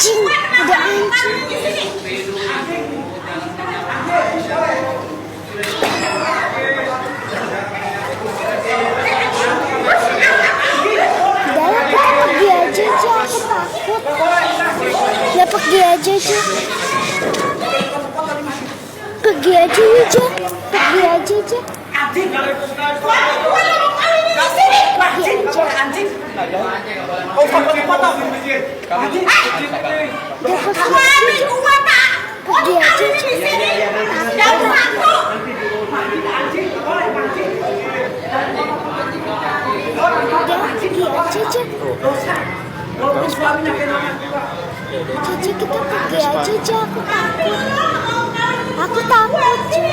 anjing, ada anjing. Udah kita pergi aja, aku takut. Ya pergi aja, pergi aja, pergi aja. Cici, kita pergi aja, aku takut.